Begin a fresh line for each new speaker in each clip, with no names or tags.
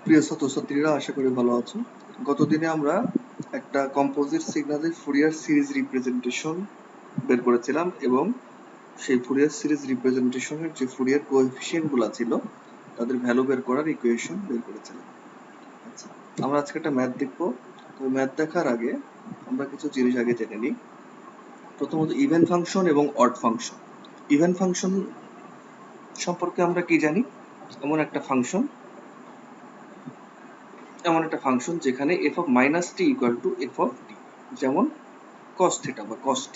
প্রিয় ছাত্রছাত্রীরা, আশা করি ভালো আছো। গতদিনে আমরা একটা কম্পোজিট সিগন্যালের ফুরিয়ার সিরিজ রিপ্রেজেন্টেশন বের করেছিলাম এবং সেই ফুরিয়ার সিরিজ রিপ্রেজেন্টেশনের যে ফুরিয়ার কোএফিসিয়েন্ট গুলা ছিল তাদের ভ্যালু বের করার ইকুয়েশন বের করেছিলাম। আচ্ছা, আমরা আজকে একটা ম্যাথ দেখবো। তো ম্যাথ দেখার আগে আমরা কিছু জিনিস আগে জেনে নিই। প্রথমত ইভেন ফাংশন এবং অড ফাংশন। ইভেন ফাংশন সম্পর্কে আমরা কি জানি? এমন একটা ফাংশন যেখানে f of minus t equal to f of t, যেমন cos theta বা cos t।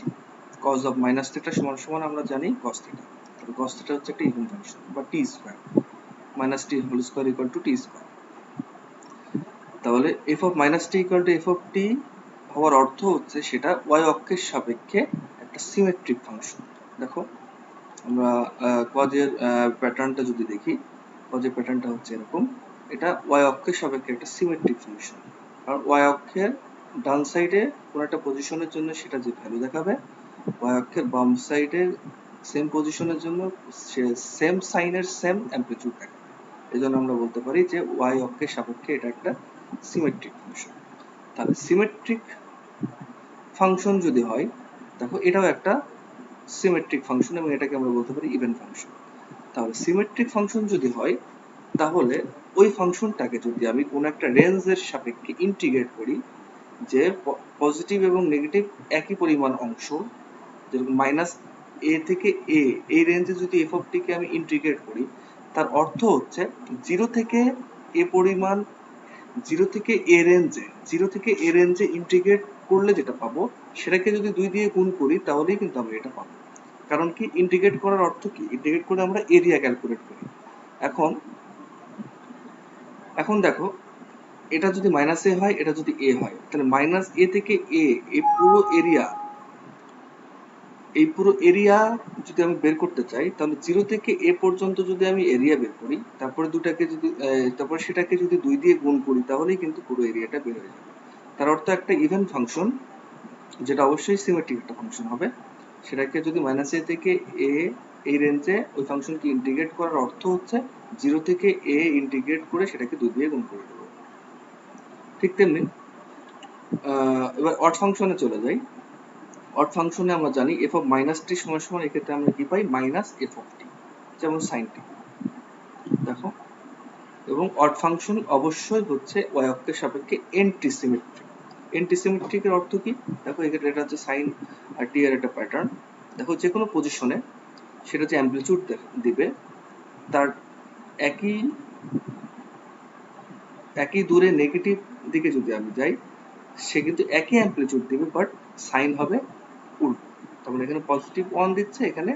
cos of minus theta সমান সমান আমরা জানি cos theta। তাহলে cos theta হচ্ছে একটা ইভেন ফাংশন বা t square, minus t whole square equal to t square. তাহলে f of minus t equal to f of t হওয়ার অর্থ হচ্ছে সেটা y অক্ষের সাপেক্ষে একটা সিমেট্রিক ফাংশন। দেখো আমরা cos এর প্যাটার্নটা যদি দেখি, cos এর প্যাটার্নটা হচ্ছে এরকম। এটা y অক্ষের সাপেক্ষে একটা সিমেট্রিক ফাংশন। আর y অক্ষের ডান সাইডে কোন একটা পজিশনের জন্য সেটা যে ভ্যালু দেখাবে, y অক্ষের বাম সাইডে সেম পজিশনের জন্য সে সেম সাইনের সেম অ্যামপ্লিটিউড দেখাবে। এজন্য আমরা বলতে পারি যে y অক্ষের সাপেক্ষে এটা একটা সিমেট্রিক ফাংশন। তাহলে সিমেট্রিক ফাংশন যদি হয়, দেখো এটাও একটা সিমেট্রিক ফাংশন এবং এটাকে আমরা বলতে পারি ইভেন ফাংশন। তাহলে সিমেট্রিক ফাংশন যদি হয়, তাহলে ওই ফাংশনটাকে যদি আমি কোন একটা রেঞ্জের সাপেক্ষে ইন্টিগ্রেট করি, যে পজিটিভ এবং নেগেটিভ একই পরিমাণ অংশ, যেরকম মাইনাস এ থেকে এ এই রেঞ্জে যদি এফ অফ টি কে আমি ইন্টিগ্রেট করি, তার অর্থ হচ্ছে জিরো থেকে এ পরিমাণ, জিরো থেকে এ রেঞ্জে ইন্টিগ্রেট করলে যেটা পাবো সেটাকে যদি 2 দিয়ে গুণ করি তাহলেই কিন্তু আমরা এটা পাবো। কারণ কি, ইন্টিগ্রেট করার অর্থ কি? ইন্টিগ্রেট করে আমরা এরিয়া ক্যালকুলেট করি। এখন দেখো, এটা যদি মাইনাস এ হয়, এটা যদি এ হয়, তাহলে মাইনাস এ থেকে এ এই পুরো এরিয়া যদি আমি বের করতে চাই, তাহলে জিরো থেকে এ পর্যন্ত যদি আমি এরিয়া বের করি, তারপরে সেটাকে যদি 2 দিয়ে গুণ করি, তাহলেই কিন্তু পুরো এরিয়াটা বের হয়ে যাবে। তার অর্থ একটা ইভেন ফাংশন, যেটা অবশ্যই সিমেট্রিক একটা ফাংশন হবে, সেটাকে যদি মাইনাস এ থেকে এ এই রেঞ্জে ওই ফাংশনকে ইন্টিগ্রেট করার অর্থ হচ্ছে জিরো থেকে এ ইন্টিগ্রেট করে সেটাকে 2 দিয়ে গুণ করে দেবো। ঠিক তেমনি এবার অড ফাংশনে চলে যাই। অড ফাংশনে আমরা জানি এফ অফ মাইনাস টি সমান সমান, এক্ষেত্রে আমরা কি পাই? মাইনাস এফ অফ টি, যেমন সাইন টি। দেখো, এবং অড ফাংশন অবশ্যই হচ্ছে ওয়াই অক্ষের সাপেক্ষে এন্টিসিমেট্রিক। এন্টিসিমেট্রিক এর অর্থ কি? দেখো এক্ষেত্রে এটা হচ্ছে সাইন আর টি এর একটা প্যাটার্ন। দেখো যে কোনো পজিশনে সেটা যে অ্যামপ্লিটিউড দিবে, তার একই দূরে নেগেটিভ দিকে যদি আমি যাই, সে কিন্তু একই অ্যামপ্লিটিউড দিবে, বাট সাইন হবে উল্টো। তার মানে এখানে পজিটিভ 1 দিচ্ছে, এখানে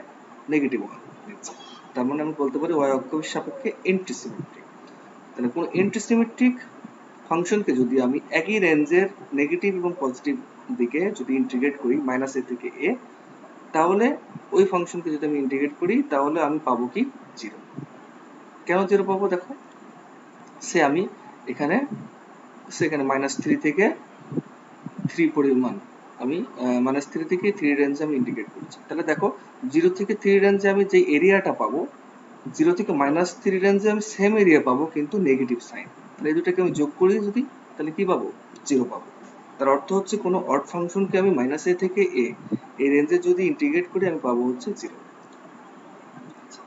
নেগেটিভ 1 দিচ্ছে। তার মানে আমি বলতে পারি ওয়াই অক্ষের সাপেক্ষে এন্টিসিমেট্রিক। তাহলে কোনো এন্টিসিমেট্রিক ফাংশনকে যদি আমি একই রেঞ্জের নেগেটিভ এবং পজিটিভ দিকে যদি ইন্টিগ্রেট করি, মাইনাস এ থেকে এ, তাহলে ওই ফাংশনকে যদি আমি ইন্টিগ্রেট করি, তাহলে আমি পাবো কি? জিরো। কেন জিরো পাবো? দেখো, আমি এখানে মাইনাস থ্রি থেকে থ্রি পরিমাণ আমি মাইনাস থ্রি থেকে থ্রি রেঞ্জে আমি ইন্টিগ্রেট করছি। তাহলে দেখো, জিরো থেকে থ্রি রেঞ্জে আমি যে এরিয়াটা পাবো, জিরো থেকে মাইনাস থ্রি রেঞ্জে আমি সেম এরিয়া পাবো, কিন্তু নেগেটিভ সাইন। তাহলে এই দুটাকে আমি যোগ করি যদি, তাহলে কি পাবো? জিরো পাবো। তার অর্থ হচ্ছে কোনো অড ফাংশনকে আমি মাইনাস এ থেকে এ এই রেঞ্জে যদি ইন্টিগ্রেট করি, আমি পাবো হচ্ছে জিরো।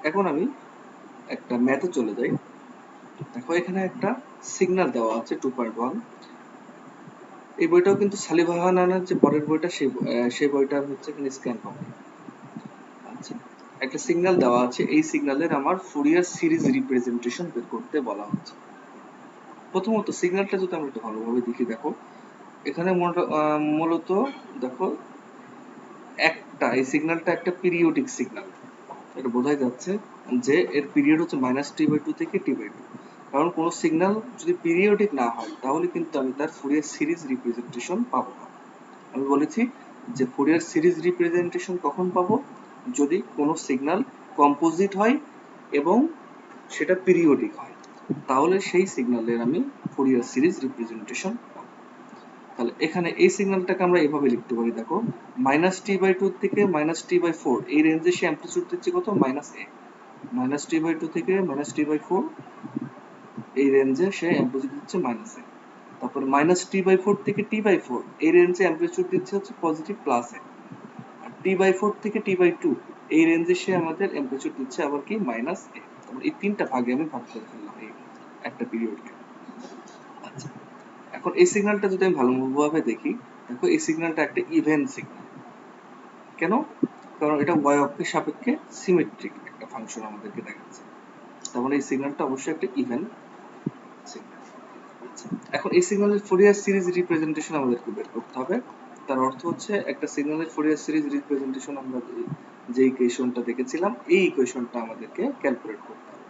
এখন আমি একটা ম্যাথে চলে যাই। দেখো এখানে একটা সিগন্যাল দেওয়া আছে 2.1। এই বইটাও কিন্তু সালিভাহানানের যে পরের বইটা, সেই বইটা হচ্ছে এখানে স্ক্যান কপি। আচ্ছা, একটা সিগন্যাল দেওয়া আছে, এই সিগন্যালের আমার ফুরিয়ার সিরিজ রিপ্রেজেন্টেশন বের করতে বলা হচ্ছে। প্রথমত সিগন্যালটা যদি আমরা একটু ভালোভাবে দেখি, দেখো এখানে মূলত দেখো এই সিগন্যালটা একটা পিরিয়ডিক সিগন্যাল। এটা বোঝাই যাচ্ছে যে এর পিরিয়ড হচ্ছে মাইনাস টি বাই টু থেকে টি বাই টু। কারণ কোনো সিগন্যাল যদি পিরিয়ডিক না হয়, তাহলে কিন্তু আমি তার ফুরিয়ার সিরিজ রিপ্রেজেন্টেশন পাবো না। আমি বলেছি যে ফুরিয়ার সিরিজ রিপ্রেজেন্টেশন কখন পাবো? যদি কোনো সিগন্যাল কম্পোজিট হয় এবং সেটা পিরিয়ডিক হয়, তাহলে সেই সিগন্যালের আমি ফুরিয়ার সিরিজ রিপ্রেজেন্টেশন পাবো। তাহলে এখানে এই সিগন্যালটাকে আমরা এভাবে লিখতে পারি। দেখো, মাইনাস টি বাই টু থেকে মাইনাস টি বাই ফোর এই রেঞ্জে সে অ্যামপ্লিটিউড দিচ্ছে কত? Minus A. Minus T by two থেকে মাইনাস টি বাই ফোর এই রেঞ্জে সে অ্যাম্প্লিটিউড দিচ্ছে মাইনাসে। তারপরে -t/4 থেকে t/4 এই রেঞ্জে অ্যাম্প্লিটিউড দিচ্ছে হচ্ছে পজিটিভ প্লাসে। আর t/4 থেকে t/2 এই রেঞ্জে সে আমাদের অ্যাম্প্লিটিউড দিচ্ছে আবার কি -a। তারপর এই তিনটা ভাগে আমি ভাগ করে ফেললাম এই একটা পিরিয়ডকে। আচ্ছা, এখন এই সিগন্যালটা যদি আমি ভালোভাবে দেখি, দেখো এই সিগন্যালটা একটা ইভেন সিগন্যাল। কেন? কারণ এটা y অক্ষের সাপেক্ষে সিমেট্রিক একটা ফাংশন আমাদেরকে দেখাচ্ছে। তার মানে এই সিগন্যালটা অবশ্যই একটা ইভেন সিগন্যাল। এখন এই সিগন্যালের ফুরিয়ার সিরিজ রিপ্রেজেন্টেশন আমাদেরকে বের করতে হবে। তার অর্থ হচ্ছে একটা সিগন্যালের ফুরিয়ার সিরিজ রিপ্রেজেন্টেশন আমরা যে ইকুয়েশনটা দেখেছিলাম এই ইকুয়েশনটা আমাদেরকে ক্যালকুলেট করতে হবে।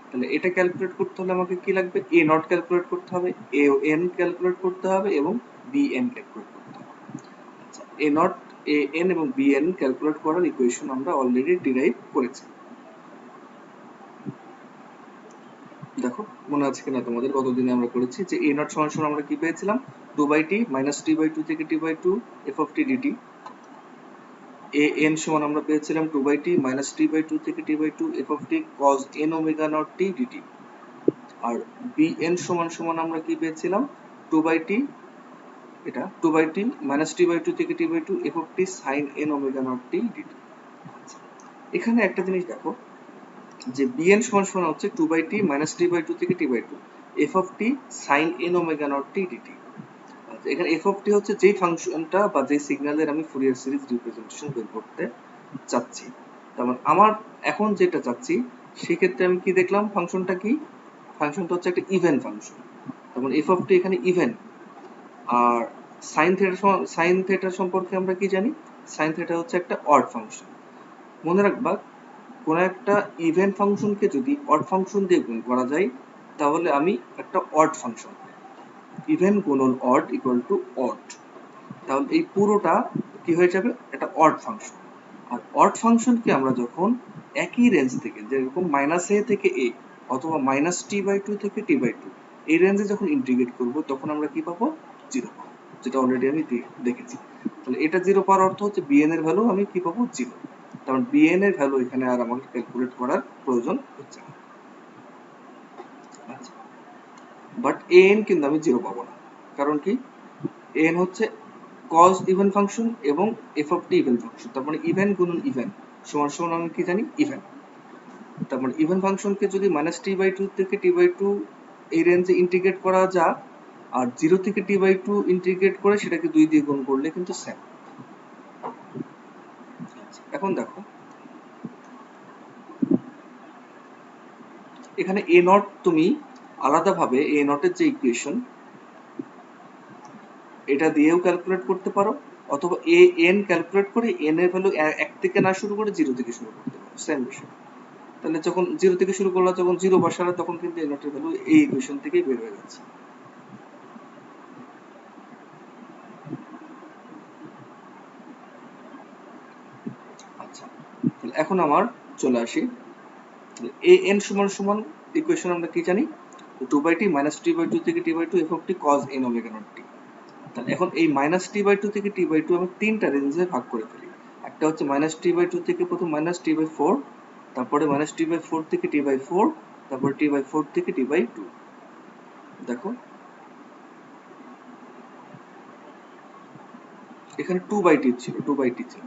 তাহলে এটা ক্যালকুলেট করতে হলে আমাকে কি লাগবে? a নট ক্যালকুলেট করতে হবে, a n ক্যালকুলেট করতে হবে এবং b n ক্যালকুলেট করতে হবে। আচ্ছা, a নট, a n এবং b n ক্যালকুলেট করার ইকুয়েশন আমরা অলরেডি ডিরাইভ করেছি। দেখো মনে আছে কিনা তোমাদের, গতদিনে আমরা করেছি যে a নট সমান সমান আমরা কি পেয়েছিলাম? 2/t -t/2 থেকে t/2 f of t dt। a n সমান আমরা পেয়েছিলাম 2/t -t/2 থেকে t/2 f of t cos n omega naught t dt। R b n সমান সমান আমরা কি পেয়েছিলাম? 2/t, এটা 2/t -t/2 থেকে t/2 f of t sin n omega naught t dt। এখানে একটা জিনিস দেখো যে bn সমান সমান হচ্ছে 2/t -t/2 থেকে t/2 f of t sin n omega naught t dt। এখানে f of t হচ্ছে যেই ফাংশনটা বা যেই সিগন্যালের আমি ফুরিয়ার সিরিজ রিপ্রেজেন্টেশন বের করতে চাচ্ছি। তার মানে আমার এখন যেটা চাচ্ছি সেক্ষেত্রে আমি কি দেখলাম? ফাংশনটা কি? ফাংশনটা হচ্ছে একটা ইভেন ফাংশন। তার মানে f of t এখানে ইভেন। আর সাইন থিটা সম্পর্কে আমরা কি জানি? সাইন থিটা হচ্ছে একটা অড ফাংশন। মনে রাখবা, কোন একটা ইভেন ফাংশনকে যদি অড ফাংশন দিয়ে গুণ করা যায় তাহলে আমি একটা অড ফাংশন, ইভেন গুণন অড ইকুয়াল টু অড, তাহলে এই পুরোটা কি হয়ে যাবে? একটা অড ফাংশন। আর অড ফাংশনকে আমরা যখন একই রেঞ্জ থেকে, যেরকম -a থেকে a অথবা -t/2 থেকে t/2 এই রেঞ্জে যখন ইন্টিগ্রেট করব তখন আমরা কি পাবো? 0 পাবো, যেটা অলরেডি আমি দেখেছি। তাহলে এটা 0 পাওয়ার অর্থ হচ্ছে bn এর ভ্যালু আমি কি পাবো? 0। কারণ bn এর ভ্যালু এখানে আর আমাকে ক্যালকুলেট করার প্রয়োজন হচ্ছে না। আচ্ছা, বাট an কিন্তু আমি 0 পাবো না। কারণ কি? an হচ্ছে cos ইভেন ফাংশন এবং f of t even function. তার মানে ইভেন গুণন ইভেন সমান সমান আমি কি জানি? ইভেন। তার মানে ইভেন ফাংশনকে যদি -t/2 থেকে t/2 এই রেঞ্জে ইন্টিগ্রেট করা যায়, আর 0 থেকে t/2 ইন্টিগ্রেট করে সেটাকে 2 দিয়ে গুণ করলে কিন্তু সেম। এখন দেখো এখানে a নট তুমি আলাদাভাবে a নটের যে ইকুয়েশন এটা দিয়েও ক্যালকুলেট করতে পারো, অথবা a n ক্যালকুলেট করে n এর ভ্যালু 1 থেকে না শুরু করে 0 থেকে শুরু করতে পারো, সেম বিষয়। তাহলে যখন 0 থেকে শুরু করলে, যখন 0 বসালে তখন কিন্তু a নটের ভ্যালু এই ইকুয়েশন থেকেই বের হয়ে যাচ্ছে। আচ্ছা, তাহলে এখন আমার চলে আসি a n সমান সমান ইকুয়েশন আমরা কি জানি? 2/t -t/2 থেকে t/2 f of t cos n omega naught t। তাহলে এখন এই -t/2 থেকে t/2 আমি তিনটা রেঞ্জে ভাগ করে ফেলি। একটা হচ্ছে -t/2 থেকে প্রথম -t/4, তারপরে -t/4 থেকে t/4, তারপরে t/4 থেকে t/2। দেখো এখানে 2/t ছিল, 2/t ছিল।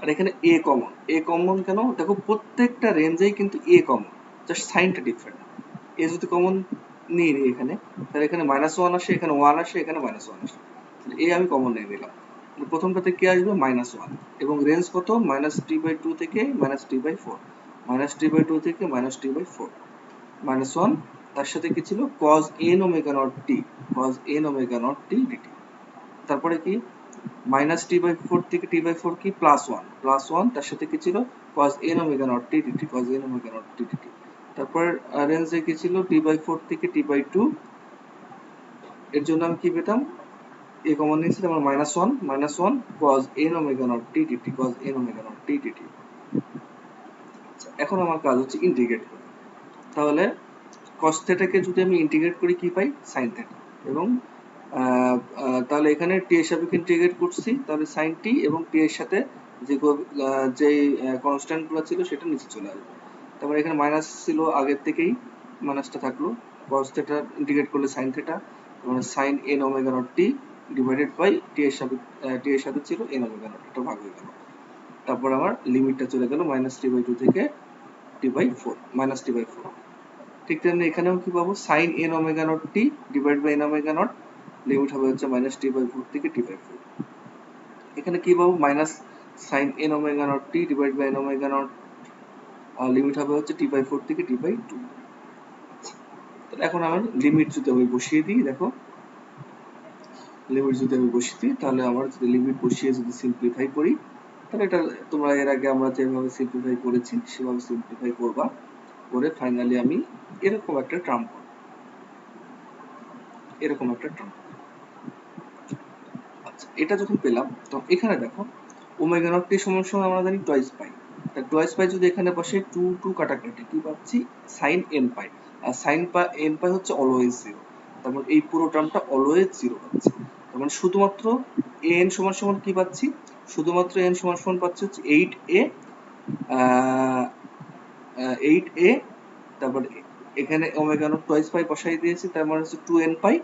আর এখানে a কমন। a কমন কেন? দেখো প্রত্যেকটা রেঞ্জেই কিন্তু a কমন, জাস্ট সাইনটা ডিফারেন্ট। a যদি কমন নিয়ে নিই এখানে, তাহলে এখানে -1 আসে, এখানে 1 আসে, এখানে -1 আসে। তাহলে a আমি কমন নিয়ে নিলাম। প্রথমটাতে কি আসবে? -1 এবং রেঞ্জ কত? -t/2 থেকে -t/4, -t/2 থেকে -t/4, -1 তার সাথে কি ছিল? cos n omega naught t, cos n omega naught t dt। তারপরে কি? -t/4 থেকে t/4 কি? +1 তার সাথে কি ছিল? cos n omega naught t dt, cos n omega naught t dt। তারপর রেঞ্জে কি ছিল? t/4 থেকে t/2, এর জন্য আমি কি পেতাম? a কমন নিয়েছি, তারপর -1 cos n omega naught t dt, cos n omega naught t dt। এখন আমার কাজ হচ্ছে ইন্টিগ্রেট করা। তাহলে cos θ কে যদি আমি ইন্টিগ্রেট করি কি পাই? sin θ। এবং তাহলে এখানে t এর সাপেক্ষে ইন্টিগ্রেট করছি, তাহলে sin t এবং t এর সাথে যে কনস্ট্যান্ট গুলো ছিল সেটা নিচে চলে আসবে। তারপরে এখানে মাইনাস ছিল আগের থেকেই, মাইনাসটা থাকলো। cos θ ইন্টিগ্রেট করলে sin θ, মানে sin n omega naught t divided by t এর সাথে ছিল n ওমেগা নট, এটা ভাগ হয়ে গেল। তারপর আমার লিমিটটা চলে গেল -t/2 থেকে t/4 -t/4। ঠিক তেমনি এখানেও কি পাবো, sin n omega naught t divide by n omega naught, limit হবে হচ্ছে -t/4 থেকে t/4। এখানে কি পাবো, minus sin n omega naught t divide by n omega naught, limit হবে হচ্ছে t/4 থেকে t/2। তাহলে এখন আমার লিমিট যদি আমি বসিয়ে দিই, দেখো লিমিট যদি আমি বসিয়ে দিই, তাহলে আমার যদি লিমিট বসিয়ে যদি সিম্পলিফাই করি, তাহলে এটা তোমরা এর আগে আমরা যেভাবে সিম্পলিফাই করেছি সেভাবে সিম্পলিফাই করবা, করে ফাইনালি আমি এরকম একটা টার্ম পাবো, এরকম একটা টার্ম। আচ্ছা, এটা যখন পেলাম তখন এখানে দেখো ওমেগা নট টি সমান সমান আমরা জানি টয়েস পাই। তা টয়েস পাই যদি এখানে বসে 2 কাটাকাটি কি পাচ্ছি, sin n পাই। আর sin n পাই হচ্ছে অলওয়েজ 0, তারপর এই পুরো টার্মটা অলওয়েজ 0 পাচ্ছি। তার মানে শুধুমাত্র n সমান সমান কি পাচ্ছি, শুধুমাত্র n সমান সমান পাচ্ছি হচ্ছে 8a, 8a, তারপর এখানে ওমেগা নট টয়েস পাই বসাই দিয়েছি, তার মানে হচ্ছে 2n পাই।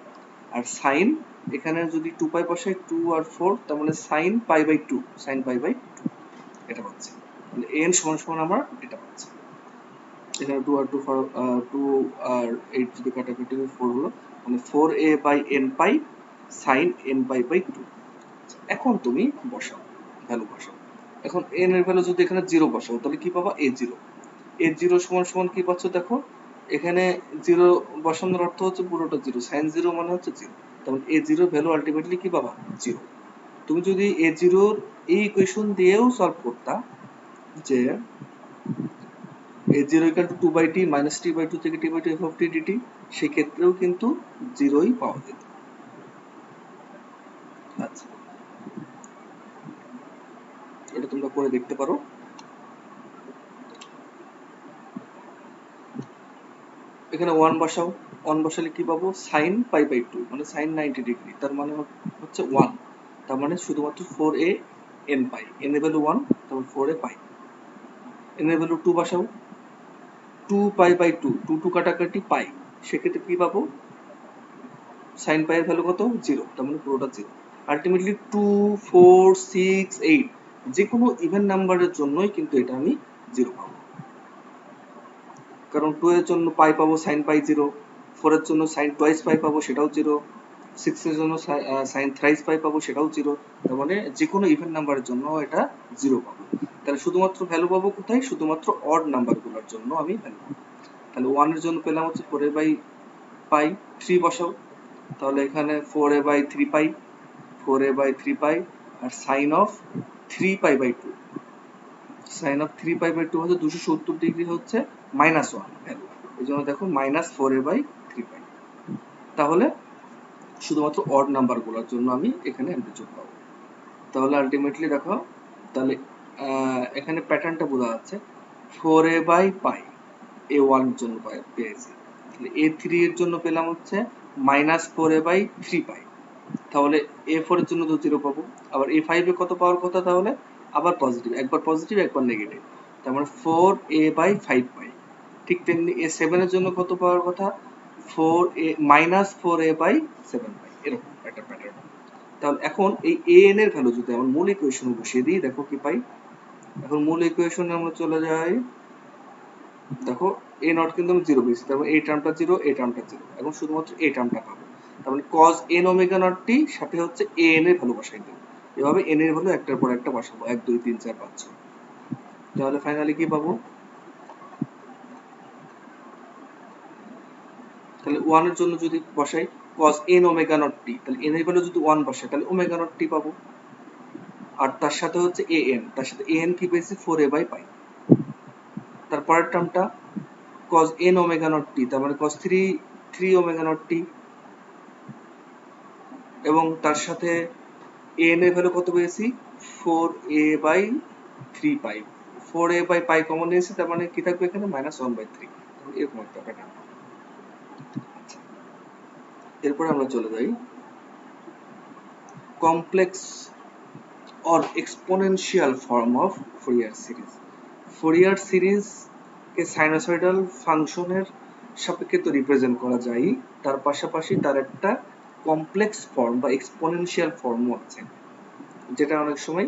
আর সাইন এখানে যদি 2 পাই বসাই 2 আর 4, তার মানে sin π/2, sin π/2 এটা পাচ্ছি। মানে n সমান সমান আমরা এটা পাচ্ছি। এখানে 2 আর 2 2 আর 8 যদি কাটাকাটি 4 হলো, মানে 4a/n পাই sin nπ/2। এখন তুমি বসাও, ভ্যালু বসাও। এখন n এর ভ্যালু যদি এখানে 0 বসাও তাহলে কি পাবা, a0। a0 সমান সমান কি পাচ্ছ, দেখো এখানে 0 বসানোর অর্থ হচ্ছে পুরোটা 0, sin 0 মানে হচ্ছে 0, তাহলে a0 ভ্যালু আলটিমেটলি কি পাবা, 0। তুমি যদি a0 এই ইকুয়েশন দিয়েও সলভ করতা, যে a0 = 2/t -t/2 থেকে t/2 f of t dt, সেক্ষেত্রেও কিন্তু 0ই পাওয়া যেত। আচ্ছা, এটা তোমরা করে দেখতে পারো। এখানে 1 বসাও, 1 বসালে কি পাবো, sin π/2 মানে sin 90 ডিগ্রি, তার মানে হচ্ছে 1, তার মানে শুধুমাত্র 4a n পাই, n এর ভ্যালু 1, তারপর 4a পাই। n এর ভ্যালু 2 বসাও, 2π/2, 2 কাটাকাটি পাই, সেক্ষেত্রে কি পাবো, sin পাই এর ভ্যালু কত, 0, তার মানে পুরোটা 0। আলটিমেটলি 2, 4, 6, 8 যে কোনো ইভেন নাম্বারের জন্যই কিন্তু এটা আমি 0 পাবো, কারণ 2 এর জন্য পাই পাবো sin পাই 0, 4 এর জন্য sin টয়েস পাই পাবো সেটাও 0, 6 এর জন্য sin থ্রাইস পাই পাবো সেটাও 0, তার মানে যে কোনো ইভেন নাম্বারের জন্য এটা 0 পাবো। তাহলে শুধুমাত্র ভ্যালু পাবো কোথায়, শুধুমাত্র অড নাম্বারগুলোর জন্য আমি ভ্যালু পাবো। তাহলে 1 এর জন্য পেলাম হচ্ছে 4a/পাই, 3 বসাও, তাহলে এখানে 4a/3 pi, 4a/3 pi, R sin of 3π/2, sin of 3π/2 হচ্ছে 270 ডিগ্রি হচ্ছে -1 ভ্যালু, এই জন্য দেখো -4a/3 পাই। তাহলে শুধুমাত্র অড নাম্বারগুলোর জন্য আমি এখানে অ্যাম্পলিটিউড পাবো। তাহলে আলটিমেটলি দেখো, তাহলে এখানে প্যাটার্নটা বোঝা যাচ্ছে, 4a/পাই a1 এর জন্য পেয়েছি, তাহলে a3 এর জন্য পেলাম হচ্ছে -4a/3 পাই, তাহলে a4 এর জন্য তো 0 পাবো। আবার a5 এ কত পাওয়ার কথা, তাহলে আবার পজিটিভ, একবার পজিটিভ একবার নেগেটিভ, তার মানে 4a/5 পাই। ঠিক তেমনি a7 এর জন্য কত পাওয়ার কথা, -4a/7 পাই, এরকম একটা প্যাটার্ন। তাহলে এখন এই an এর ভ্যালু যদি আমরা মূল ইকুয়েশনে বসিয়ে দিই, দেখো কি পাই। এখন মূল ইকুয়েশনে আমরা চলে যাই, দেখো a নট কিন্তু আমি 0 পেয়েছি, তারপর এই টার্মটা 0, এই টার্মটা 0, এখন শুধুমাত্র এই টার্মটা পাবো। তার মানে cos n omega naught t সাথে হচ্ছে an এর ভ্যালু বসাই দেব, এভাবে n এর ভ্যালু একটার পর একটা বসাবো, 1 2 3 4 5 6, তাহলে ফাইনালি কি পাবো, তাহলে 1 এর জন্য যদি বসাই cos n omega naught t, তাহলে n এর ভ্যালু যদি 1 বসাই তাহলে ওমেগা নট t পাবো, আর তার সাথে হচ্ছে an, তার সাথে an কি পেয়েছি, 4a/পাই। তারপরের টার্মটা cos n omega naught t, তার মানে cos 3 ওমেগা নট t, এবং তার সাথে an এর ভ্যালু কত পেয়েছি, 4a/3 পাই, 4a/পাই কমন নিয়েছি, তার মানে কি থাকবে এখানে, -1/3, এরকম একটা প্যাটার্ন। এরপরে আমরা চলে যাই complex or exponential form of Fourier series. Fourier series K sinusoidal ফাংশনের সাপেক্ষে তো রিপ্রেজেন্ট করা যায়, তার পাশাপাশি তার একটা কমপ্লেক্স ফর্ম বা এক্সপোনেনশিয়াল ফর্মও আছে, যেটা অনেক সময়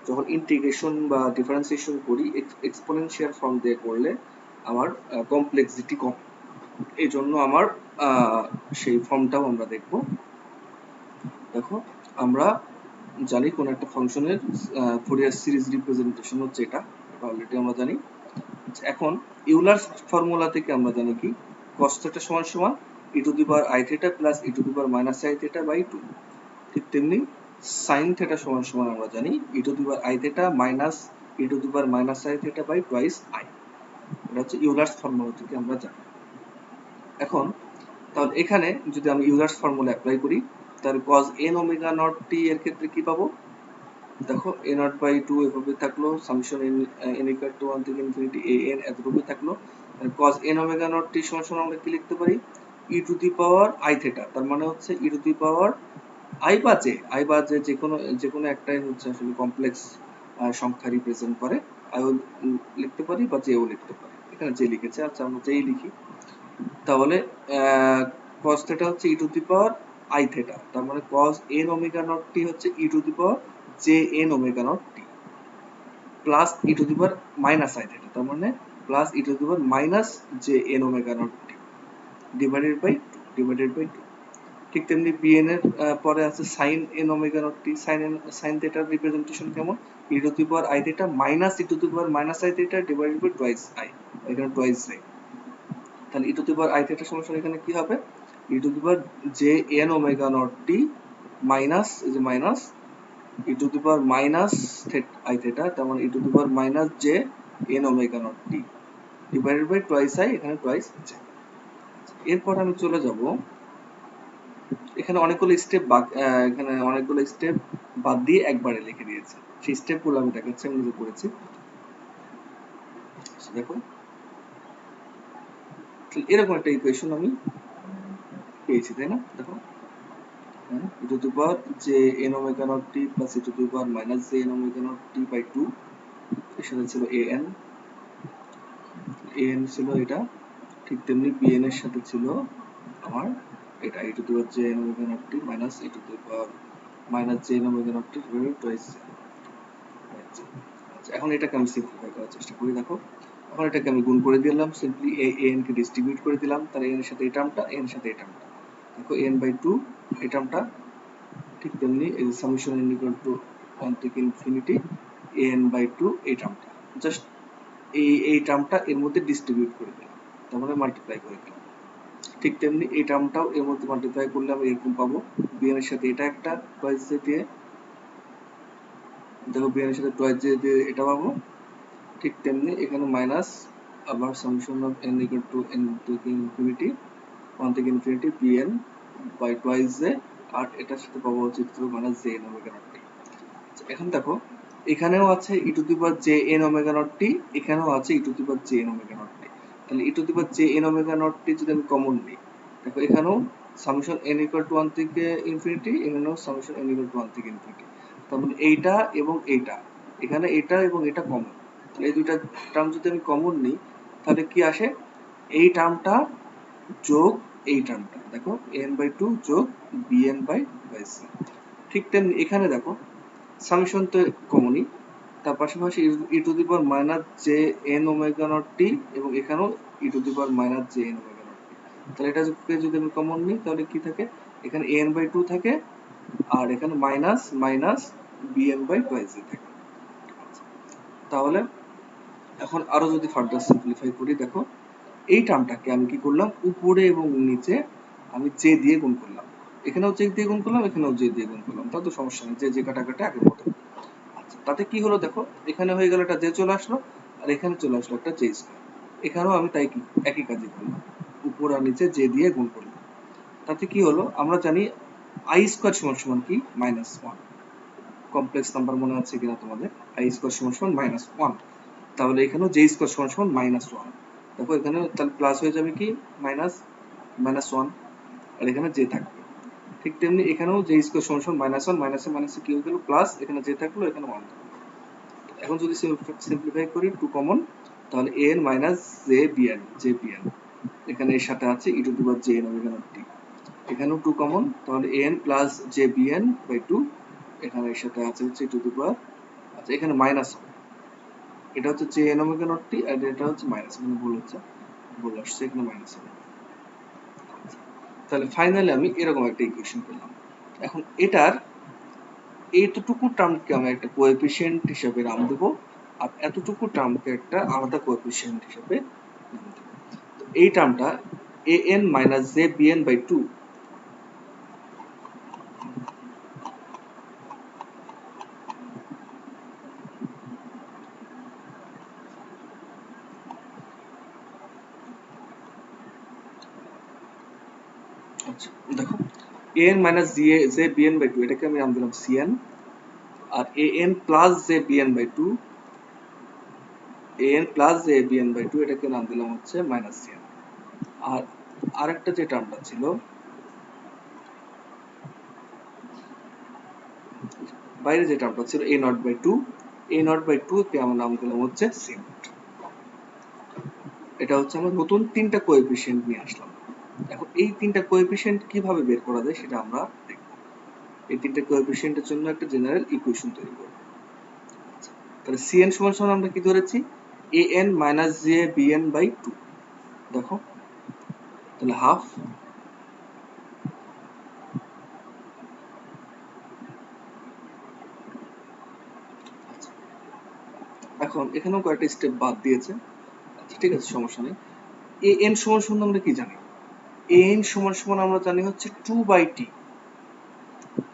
যখন ইন্টিগ্রেশন বা ডিফারেন্সিয়েশন করি এক্সপোনেনশিয়াল ফর্ম দিয়ে করলে আমার কমপ্লেক্সিটি কম, এই জন্য আমার সেই ফর্মটাও আমরা দেখব। দেখো আমরা জানি কোন একটা ফাংশনের ফুরিয়ার সিরিজ রিপ্রেজেন্টেশন হচ্ছে এটা অলরেডি আমরা জানি। এখন ইউলার ফর্মুলা থেকে আমরা জানি কি cos θ সমান সমান e to the power i θ plus e to the power minus i θ by 2। ঠিক তেমনি sin θ সমান সমান আমরা জানি e to the power i θ minus e to the power minus i θ by twice i। এটা হচ্ছে ইউলার্স ফর্মুলা থেকে আমরা জানি। এখন তাহলে এখানে যদি আমি ইউলার্স ফর্মুলা অ্যাপ্লাই করি তাহলে cos n omega naught t এর ক্ষেত্রে কি পাবো? দেখো a নট বাই 2 এভাবে থাকলো, সামেশন n ইকুয়াল টু 1 থেকে ইনফিনিটি a n এতটুকু থাকলো। cos n omega naught t সমান সমান আমরা কি লিখতে পারি? e to the power i θ, তার মানে হচ্ছে e to the power i বা j যে কোনো একটাই হচ্ছে আসলে কমপ্লেক্স সংখ্যা রিপ্রেজেন্ট করে। i ও লিখতে পারি বা j ও লিখতে পারি, এখানে j লিখেছে, আচ্ছা আমরা j লিখি। তাহলে cos θ হচ্ছে e to the power i θ, তার মানে cos n omega naught t হচ্ছে e to the power j n omega naught t plus e to the power minus i θ, তার মানে plus e to the power minus j n omega naught t divided by 2। ঠিক তেমনি bn এর পরে আছে sin n omega naught t, sin θ এর representation কেমন? e to the power i θ minus e to the power minus i θ divided by twice i, এখানে twice i। তাহলে e to the power i θ সমান এখানে কি হবে? e to the power j n omega naught t minus এই যে minus e to the power minus i θ, তার মানে e to the power minus j n omega naught t divided by twice i, এখানে twice j। এরপর আমি চলে যাব, এখানে অনেকগুলো স্টেপ বাদ দিয়ে একবারে লিখে দিয়েছে, সেই স্টেপগুলো আমি দেখাচ্ছি, আমি নিজে করেছি। দেখো এরকম একটা ইকুয়েশন আমি পেয়েছি, তাই না? দেখো e to the power j n omega naught t plus e to the power minus j n omega naught t by 2, এর সাথে ছিল an ছিল এটা। ঠিক তেমনি bn এর সাথে ছিল আমার এটা e to the power j n omega naught t minus e to the power minus j n omega naught t divided twice j। আচ্ছা, এখন এটাকে আমি সিম্পলিফাই করার চেষ্টা করি। দেখো এখন এটাকে আমি গুণ করে দিলাম, সিম্পলি an কে ডিস্ট্রিবিউট করে দিলাম, তাহলে n এর সাথে এই টার্মটা, n এর সাথে এই টার্মটা, দেখো n বাই 2 এই টার্মটা। ঠিক তেমনি এই সামেশন n ইকুয়াল টু 1 থেকে ইনফিনিটি an বাই 2 এই টার্মটা, জাস্ট এই টার্মটা এর মধ্যে ডিস্ট্রিবিউট করে দিলাম, তারপরে মাল্টিপ্লাই করে দিলাম। ঠিক তেমনি এই টার্মটাও এর মধ্যে মাল্টিপ্লাই করলে আমি এরকম পাবো, bn এর সাথে এটা একটা টুয়াইস j দিয়ে, দেখো bn এর সাথে টুয়াইস j দিয়ে এটা পাবো। ঠিক তেমনি এখানে মাইনাস আবার summation of n equal to n থেকে ইনফিনিটি 1 থেকে infinity bn by twice j, আর এটার সাথে পাবো হচ্ছে minus j n omega naught t। এখন দেখো এখানেও আছে e to the power j n omega naught t, এখানেও আছে e to the power j n omega naught t, তাহলে e to the power j n omega naught t যদি আমি common নিই, দেখো এখানেও সামেশন n ইকুয়াল টু 1 থেকে infinity, এখানেও সামেশন n ইকুয়াল টু 1 থেকে ইনফিনিটি, তার মানে এইটা এবং এইটা, এখানে এটা এবং এটা কমন, তাহলে এই দুইটা টার্ম যদি আমি কমন নিই তাহলে কি আসে? এই টার্মটা যোগ এই টার্মটা, দেখো n বাই 2 যোগ bn বাই টুয়াইস। ঠিক তেমনি এখানে দেখো সামেশন তো কমনই, তার পাশাপাশি e to the power minus j n omega naught t এবং এখানেও e to the power minus j n omega naught t, তাহলে এটা যদি আমি কমন নিই তাহলে কি থাকে? এখানে n বাই 2 থাকে আর এখানে minus minus bn by twice থাকে। তাহলে এখন আরো যদি ফার্দার সিম্পলিফাই করি, দেখো এই টার্মটাকে আমি কি করলাম, উপরে এবং নিচে আমি j দিয়ে গুণ করলাম, এখানেও j দিয়ে গুণ করলাম, এখানেও j দিয়ে গুণ করলাম, তাও তো সমস্যা নেই, j কাটাকাটি আগের মতো। আচ্ছা, তাতে কি হলো? দেখো এখানে হয়ে গেল একটা j চলে আসলো, আর এখানে চলে আসলো একটা j স্কয়ার, এখানেও আমি তাই একই কাজই করলাম, উপর আর নিচে j দিয়ে গুণ করলাম। তাতে কি হলো? আমরা জানি i স্কয়ার সমান সমান কি? -1। কমপ্লেক্স নাম্বার মনে আছে কিনা তোমাদের? i স্কয়ার সমান সমান -1, তাহলে এখানেও j স্কয়ার সমান সমান -1। দেখো এখানে তাহলে প্লাস হয়ে যাবে কি -1, আর এখানে j থাকবে। ঠিক তেমনি এখানেও j স্কয়ার সমান সমান -1, মাইনাসে কি হয়ে গেল প্লাস, এখানে j থাকলো, এখানে 1 থাকলো। এখন যদি সিম্পলিফাই করি 2 কমন, তাহলে an মাইনাস j bn, এখানে এর সাথে আছে e to the power j n omega naught t, এখানেও 2 কমন, তাহলে an plus J BN by 2, এখানে এর সাথে আছে হচ্ছে ই টু দি পাওয়ার, আচ্ছা এখানে মাইনাস হবে, এটা হচ্ছে J n omega naught t আর এটা হচ্ছে মাইনাস, এখানে ভুল হচ্ছে, ভুল আসছে, এখানে মাইনাস হবে। তাহলে ফাইনালি আমি এরকম একটা ইকুয়েশন পেলাম। এখন এটার এইটুকু টার্মকে আমি একটা কোএফিসিয়েন্ট হিসেবে নাম দেবো, আর এতটুকু টার্মকে একটা আলাদা কোএফিসিয়েন্ট হিসেবে নাম দেবো। তো এই টার্মটা an minus J BN by 2, আচ্ছা দেখো an minus J BN by 2 এটাকে আমি নাম দিলাম cn, আর an plus J BN by 2, an plus J BN by 2 এটাকে নাম দিলাম হচ্ছে মাইনাস cn। আর আরেকটা যে টার্মটা ছিল বাইরে, যে টার্মটা ছিল a naught by 2, a naught by 2 কে আমরা নাম দিলাম হচ্ছে c নট। এটা হচ্ছে আমরা নতুন তিনটা কোএফিসিয়েন্ট নিয়ে আসলাম। এখন এই তিনটা কোএফিসিয়েন্ট কিভাবে বের করা যায় সেটা আমরা দেখব। এই তিনটা কোএফিসিয়েন্টের জন্য একটা জেনারেল ইকুয়েশন তৈরি করব। তাহলে cn সমান সমান আমরা কি ধরেছি, an minus J BN by 2, দেখো তাহলে হাফ, এখন এখানেও কয়েকটা স্টেপ বাদ দিয়েছে, আচ্ছা ঠিক আছে সমস্যা নেই। an সমান সমান আমরা কি জানি, an সমান সমান আমরা জানি হচ্ছে 2 by T,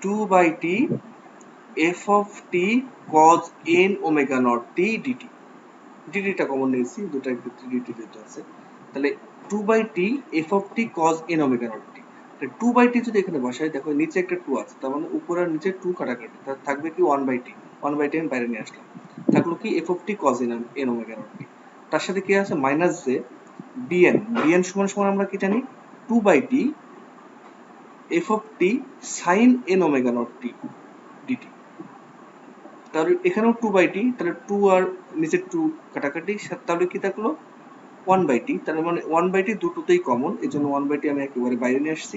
2 by T f of t cos n omega naught t dt, dt টা কমন নিয়েছি, দুটার ক্ষেত্রে dt যেটা আছে, তাহলে 2 by T f of t cos n omega naught t, তাহলে 2 বাই টি যদি এখানে বসাই, দেখো নিচে একটা 2 আছে, তার মানে উপর আর নিচে 2 কাটাকাটি, তাহলে থাকবে কি 1 বাই টি, 1 বাই টি আমি বাইরে নিয়ে আসলাম, থাকলো কি f of t cos n omega naught t, তার সাথে কি আছে মাইনাস জে bn, bn সমান সমান আমরা কি জানি 2 by T f of t sin n omega naught t dt, তাহলে এখানেও 2 বাই টি, তাহলে 2 আর নিচে 2 কাটাকাটি, তাহলে কি থাকলো 1 বাই টি, তাহলে মানে 1 বাই টি দুটোতেই কমন, এই জন্য 1 বাই টি আমি একেবারে বাইরে নিয়ে আসছি।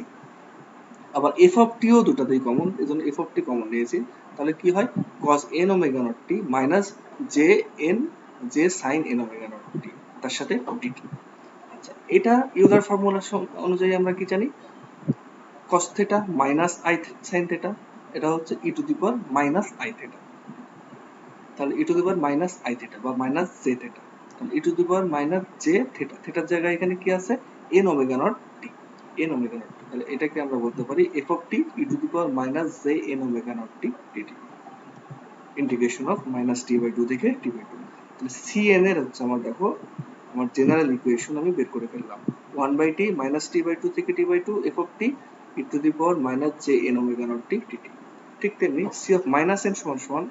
আবার এফ অফ টিও দুটোতেই কমন, এই জন্য এফ অফ টি কমন নিয়েছি, তাহলে কি হয় cos n ওমেগা নট টি minus j sine n omega naught t, তার সাথে ডিটি। আচ্ছা এটা ইউলার ফর্মুলা অনুযায়ী আমরা কি জানি, cos theta minus i sine theta, এটা হচ্ছে e to the power minus i theta, তাহলে e to the power minus i theta বা মাইনাস জে থিটা, তাহলে e to the power minus j theta, থিটার জায়গায় এখানে কি আছে এন ওমেগা নট টি, এন ওমেগা নট টি, তাহলে এটাকে আমরা বলতে পারি f of t e to the power minus j n omega naught T DT, integration of minus T by two থেকে টি বাই টু। তাহলে সি এন এর হচ্ছে আমার দেখো আমার জেনারেল ইকুয়েশন আমি বের করে ফেললাম, 1 by t minus T by two থেকে টি by two f of t e to the power minus j n omega naught T d t. ঠিক তেমনি সি অফ মাইনাস এন সমান সমান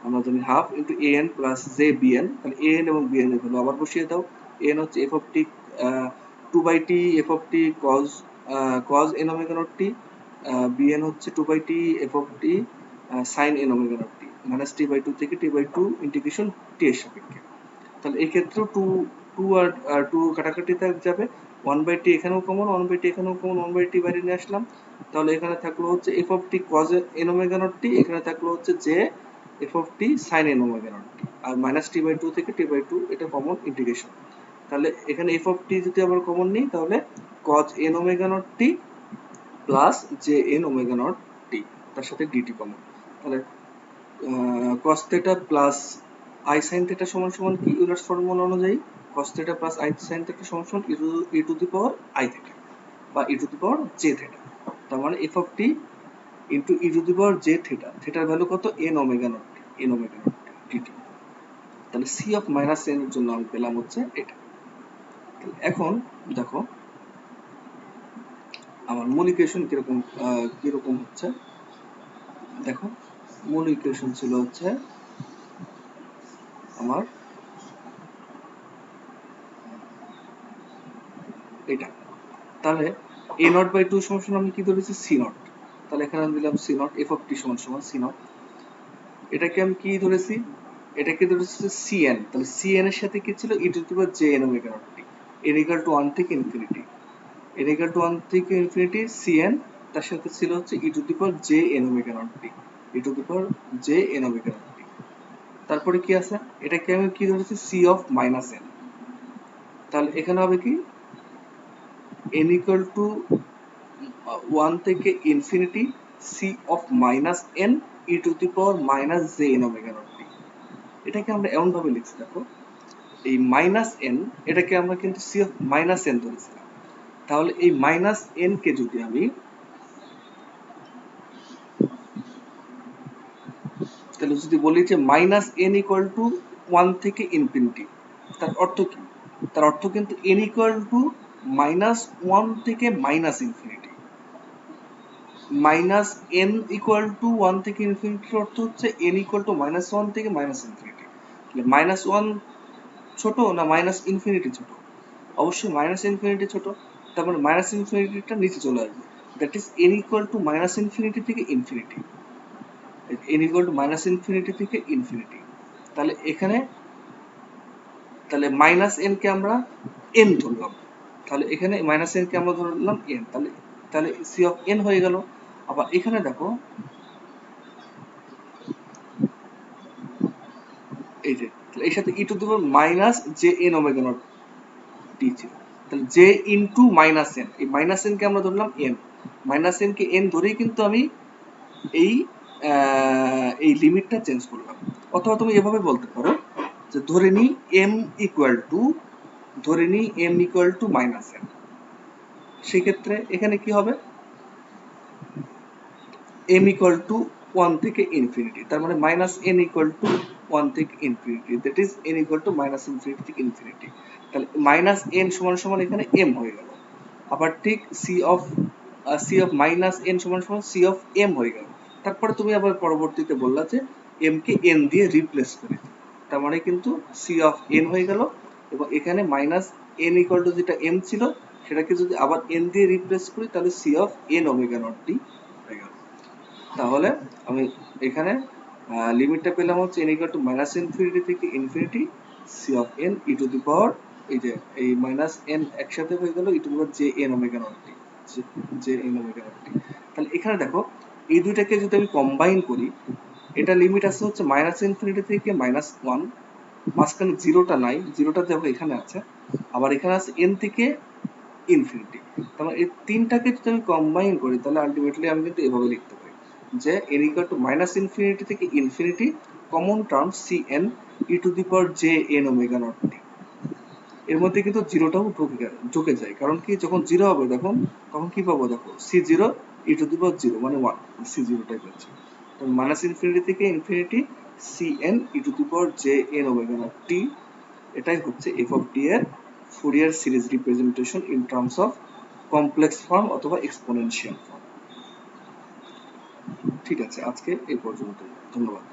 আমরা জানি half into A N plus J BN, তাহলে A N এবং BN এর ভ্যালু আবার বসিয়ে দাও, এ এন হচ্ছে F of T 2 by T F of T cos N omega naught T, BN হচ্ছে 2 by T F of T sine N omega naught T, minus T by two থেকে টি by two integration T এর সাপেক্ষে, তাহলে এই ক্ষেত্রেও 2 আর 2 কাটাকাটি যাবে, 1 by টি এখানেও কমন, 1 বাই টি এখানেও কমন, 1 বাই টি বাইরে নিয়ে আসলাম, তাহলে এখানে থাকলো হচ্ছে F of T cos N omega naught t, এখানে থাকলো হচ্ছে j f of T sine N omega naught t, আর মাইনাস টি বাই টু থেকে টি বাই টু এটা কমন ইন্টিগ্রেশন, তাহলে এখানে এফ অফ টি যদি আবার কমন নিই, তাহলে cos N omega naught t plus j n omega naught t, তার সাথে ডিটি কমন, তাহলে cos theta plus i sine theta সমান সমান কি ইউলার ফর্মুলা অনুযায়ী cos theta plus i sine theta সমান সমান e to the power i theta বা e to the power j theta, তার মানে f of t into e to the power j theta, থিটার ভ্যালু কত n omega naught টি, N omega naught টি DT, তাহলে C of minus N এর জন্য আমি পেলাম হচ্ছে এটা। এখন দেখো আমার মূল ইকুয়েশন কিরকম হচ্ছে, দেখো মূল ইকুয়েশন ছিল হচ্ছে আমার এটা, তাহলে এ নট বাই টু সমান সমান আমি কি ধরেছি সি নট, তাহলে এখানে আমি দিলাম সি নট এফ অফ টি সমান সমান সি নট, এটাকে আমি কি ধরেছি, এটাকে ধরেছি সি এন, তাহলে সি এন এর সাথে কি ছিল e to the power j n omega naught t, n equal to 1 থেকে ইনফিনিটি, n equal to 1 থেকে ইনফিনিটি cn, তার সাথে ছিল হচ্ছে e to the power j n omega naught t, e to the power j n omega naught t। তারপরে কি আছে, এটাকে আমি কি ধরেছি c of minus n, তাহলে এখানে হবে কি n equal to 1 থেকে infinity c of minus n e to the power minus j n omega naught t। এটাকে আমরা এমন ভাবে লিখছি, দেখো এই মাইনাস n এটাকে আমরা কিন্তু c of minus n ধরেছিলাম, তাহলে এই মাইনাস n কে যদি আমি তাহলে যদি বলি যে মাইনাস n ইকুয়াল টু 1 থেকে ইনফিনিটি, তার অর্থ কি, তার অর্থ কিন্তু n ইকুয়াল টু মাইনাস 1 থেকে minus infinity, minus n equal two 1 থেকে ইনফিনিটির অর্থ হচ্ছে n ইকুয়াল টু মাইনাস 1 থেকে মাইনাস ইনফিনিটি। মাইনাস 1 ছোট না মাইনাস ইনফিনিটি ছোট? অবশ্যই মাইনাস ইনফিনিটি ছোট, তারপরে মাইনাস ইনফিনিটিটা নিচে চলে আসবে, that is n equal to minus infinity থেকে infinity, n equal to minus infinity থেকে ইনফিনিটি। তাহলে এখানে তাহলে মাইনাস n কে আমরা n ধরলাম, তাহলে এখানে মাইনাস n কে আমরা ধরলাম n, তাহলে তাহলে c অফ n হয়ে গেল। আবার এখানে দেখো এই যে এর সাথে e to the power minus j n omega naught t ছিল, তাহলে j ইনটু মাইনাস n, এই মাইনাস n কে আমরা ধরলাম n, মাইনাস n কে n ধরেই কিন্তু আমি এই এই লিমিটটা চেঞ্জ করলাম। অথবা তুমি এভাবে বলতে পারো যে ধরে নিই m equal to minus n, সেক্ষেত্রে এখানে কি হবে m ইকুয়াল টু 1 থেকে ইনফিনিটি, তার মানে মাইনাস n ইকুয়াল টু 1 থেকে infinity, that is n equal to minus infinity থেকে ইনফিনিটি, তাহলে মাইনাস n সমান সমান এখানে m হয়ে গেল। আবার ঠিক c অফ মাইনাস n সমান সমান c অফ m হয়ে গেল। তারপরে তুমি আবার পরবর্তীতে বললা যে m কে n দিয়ে রিপ্লেস করে, তার মানে কিন্তু c অফ n হয়ে গেল, এবং এখানে মাইনাস n ইকুয়াল টু যেটা m ছিল সেটাকে যদি আবার n দিয়ে রিপ্লেস করি তাহলে c of n omega naught t হয়ে গেল। তাহলে আমি এখানে লিমিটটা পেলাম হচ্ছে n equal to minus infinity থেকে infinity c of n e to the power এই যে এই মাইনাস n একসাথে হয়ে গেল e to the power j n omega naught t, j n omega naught t। তাহলে এখানে দেখো এই দুইটাকে যদি আমি কম্বাইন করি, এটা লিমিট আছে হচ্ছে মাইনাস ইনফিনিটি থেকে মাইনাস 1, মাঝখানে জিরোটা নাই, জিরোটা দেখো এখানে আছে, আবার এখানে আছে n থেকে ইনফিনিটি। তাহলে এই তিনটাকে যদি আমি কম্বাইন করি তাহলে আলটিমেটলি আমি কিন্তু এভাবে লিখতে পারি যে n equal to minus infinity থেকে infinity common term cn e to the power j n omega naught t। এর মধ্যে কিন্তু জিরোটাও ঢুকে যায়, কারণ কি যখন জিরো হবে দেখুন তখন কি পাবো, দেখো c0 e টু দি পাওয়ার 0 মানে 1, c0টাই পাচ্ছি। তাহলে মাইনাস ইনফিনিটি থেকে infinity cn e to the power j n omega naught t, এটাই হচ্ছে f of t এর Fourier series representation in terms of complex form অথবা এক্সপোনেনশিয়াল ফর্ম। ঠিক আছে, আজকে এই পর্যন্ত, ধন্যবাদ।